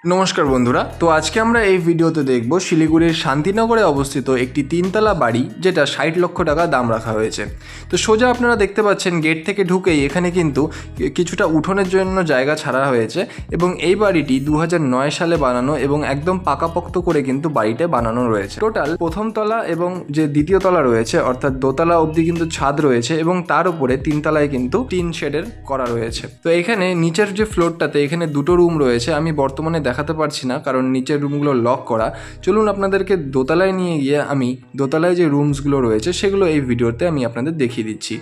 নমস্কার বন্ধুরা, তো আজকে আমরা এই ভিডিওতে দেখব শিলিগুড়ির শান্তিনগরে অবস্থিত একটি তিনতলা বাড়ি, যেটা 60 লক্ষ টাকা দাম রাখা হয়েছে। তো সোজা আপনারা দেখতে পাচ্ছেন গেট থেকে ঢুকেই এখানে কিন্তু কিছুটা উঠোনের জন্য জায়গা ছাড়া হয়েছে এবং এই বাড়িটি 2009 সালে বানানো এবং একদম পাকাপোক্ত করে কিন্তু বাড়িটা বানানো রয়েছে। টোটাল প্রথম তলা এবং যে দ্বিতীয় তলা রয়েছে অর্থাৎ দোতলা অবধি কিন্তু ছাদ রয়েছে এবং তার উপরে তিনতলায় কিন্তু টিন শেডের করা রয়েছে। তো এখানে নিচের যে ফ্লোরটাতে এখানে দুটো রুম রয়েছে, আমি বর্তমানে দেখাতে পারছি না কারণ নিচের রুমগুলো লক করা। চলুন আপনাদেরকে দোতলায় নিয়ে গিয়ে আমি দোতলায় যে রুমসগুলো রয়েছে সেগুলো এই ভিডিওতে আমি আপনাদের দেখিয়ে দিচ্ছি।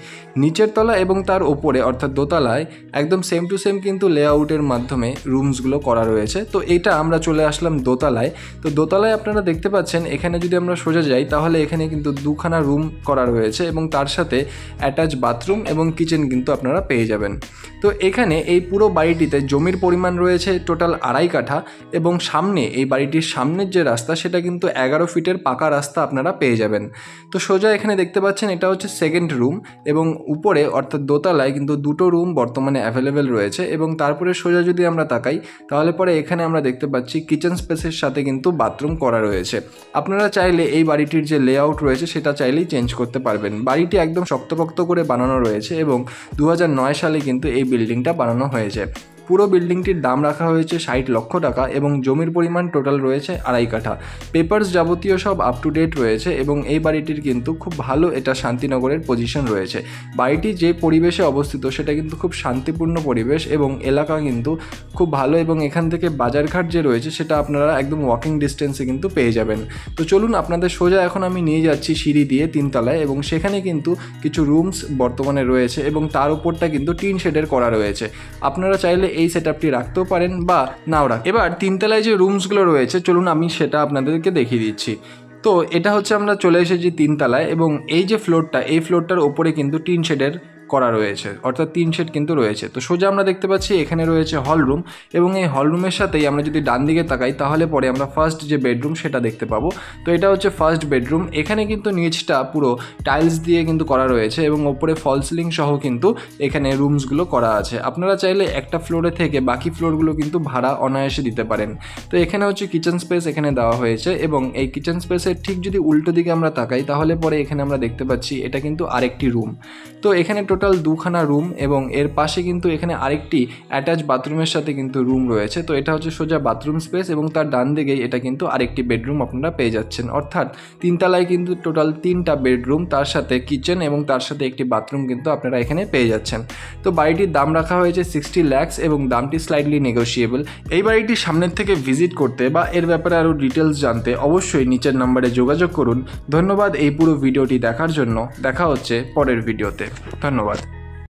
নিচের তলা এবং তার ওপরে অর্থাৎ দোতলায় একদম সেম টু সেম কিন্তু লেআউটের মাধ্যমে রুমসগুলো করা রয়েছে। তো এটা আমরা চলে আসলাম দোতলায়। তো দোতলায় আপনারা দেখতে পাচ্ছেন এখানে যদি আমরা সোজা যাই তাহলে এখানে কিন্তু দুখানা রুম করা রয়েছে এবং তার সাথে অ্যাটাচ বাথরুম এবং কিচেন কিন্তু আপনারা পেয়ে যাবেন। তো এখানে এই পুরো বাড়িটিতে জমির পরিমাণ রয়েছে টোটাল 2.5 কাঠা এবং সামনে এই বাড়িটির সামনের যে রাস্তা সেটা কিন্তু 11 ফিটের পাকা রাস্তা আপনারা পেয়ে যাবেন। তো সোজা এখানে দেখতে পাচ্ছেন এটা হচ্ছে সেকেন্ড রুম এবং উপরে অর্থাৎ দোতলায় কিন্তু দুটো রুম বর্তমানে অ্যাভেলেবেল রয়েছে এবং তারপরে সোজা যদি আমরা তাকাই তাহলে পরে এখানে আমরা দেখতে পাচ্ছি কিচেন স্পেসের সাথে কিন্তু বাথরুম করা রয়েছে। আপনারা চাইলে এই বাড়িটির যে লেআউট রয়েছে সেটা চাইলেই চেঞ্জ করতে পারবেন। বাড়িটি একদম শক্তপোক্ত করে বানানো রয়েছে এবং 2009 সালে কিন্তু এই বিল্ডিংটা বানানো হয়েছে। পুরো বিল্ডিংটির দাম রাখা হয়েছে 60 লক্ষ টাকা এবং জমির পরিমাণ টোটাল রয়েছে 2.5 কাঠা। পেপারস যাবতীয় সব আপ টু ডেট রয়েছে এবং এই বাড়িটির কিন্তু খুব ভালো এটা শান্তিনগরের পজিশন রয়েছে। বাড়িটি যে পরিবেশে অবস্থিত সেটা কিন্তু খুব শান্তিপূর্ণ পরিবেশ এবং এলাকা কিন্তু খুব ভালো এবং এখান থেকে বাজারঘাট যে রয়েছে সেটা আপনারা একদম ওয়াকিং ডিস্টেন্সে কিন্তু পেয়ে যাবেন। তো চলুন আপনাদের সোজা এখন আমি নিয়ে যাচ্ছি সিঁড়ি দিয়ে তিনতলায় এবং সেখানে কিন্তু কিছু রুমস বর্তমানে রয়েছে এবং তার উপরটা কিন্তু টিন শেডের করা রয়েছে। আপনারা চাইলে এই সেটআপটি রাখতেও পারেন বা নাও রাখ। এবার তিনতলায় যে রুমসগুলো রয়েছে চলুন আমি সেটা আপনাদেরকে দেখিয়ে দিচ্ছি। তো এটা হচ্ছে আমরা চলে এসেছি তিনতলায় এবং এই যে ফ্লোরটা এই ফ্লোরটার ওপরে কিন্তু টিন শেডের করা রয়েছে অর্থাৎ তিন শেড কিন্তু রয়েছে। তো সোজা আমরা দেখতে পাচ্ছি এখানে রয়েছে হল রুম এবং এই হল রুমের সাথেই আমরা যদি ডান দিকে তাকাই তাহলে পরে আমরা ফার্স্ট যে বেডরুম সেটা দেখতে পাবো। তো এটা হচ্ছে ফার্স্ট বেডরুম। এখানে কিন্তু নিচটা পুরো টাইলস দিয়ে কিন্তু করা রয়েছে এবং ওপরে ফল সিলিং সহ কিন্তু এখানে রুমসগুলো করা আছে। আপনারা চাইলে একটা ফ্লোরে থেকে বাকি ফ্লোরগুলো কিন্তু ভাড়া অনায়াসে দিতে পারেন। তো এখানে হচ্ছে কিচেন স্পেস এখানে দেওয়া হয়েছে এবং এই কিচেন স্পেসের ঠিক যদি উল্টো দিকে আমরা তাকাই তাহলে পরে এখানে আমরা দেখতে পাচ্ছি এটা কিন্তু আরেকটি রুম। তো এখানে টোটাল দুখানা রুম এবং এর পাশে কিন্তু এখানে আরেকটি অ্যাটাচ বাথরুমের সাথে কিন্তু রুম রয়েছে। তো এটা হচ্ছে সোজা বাথরুম স্পেস এবং তার ডান দিকেই এটা কিন্তু আরেকটি বেডরুম আপনারা পেয়ে যাচ্ছেন। অর্থাৎ তিনতলায় কিন্তু টোটাল 3টা বেডরুম, তার সাথে কিচেন এবং তার সাথে একটি বাথরুম কিন্তু আপনারা এখানে পেয়ে যাচ্ছেন। তো বাড়িটির দাম রাখা হয়েছে 60 লাখ এবং দামটি স্লাইডলি নেগোশিয়েবল। এই বাড়িটির সামনের থেকে ভিজিট করতে বা এর ব্যাপারে আরও ডিটেলস জানতে অবশ্যই নিচের নাম্বারে যোগাযোগ করুন। ধন্যবাদ এই পুরো ভিডিওটি দেখার জন্য। দেখা হচ্ছে পরের ভিডিওতে। ধন্যবাদ।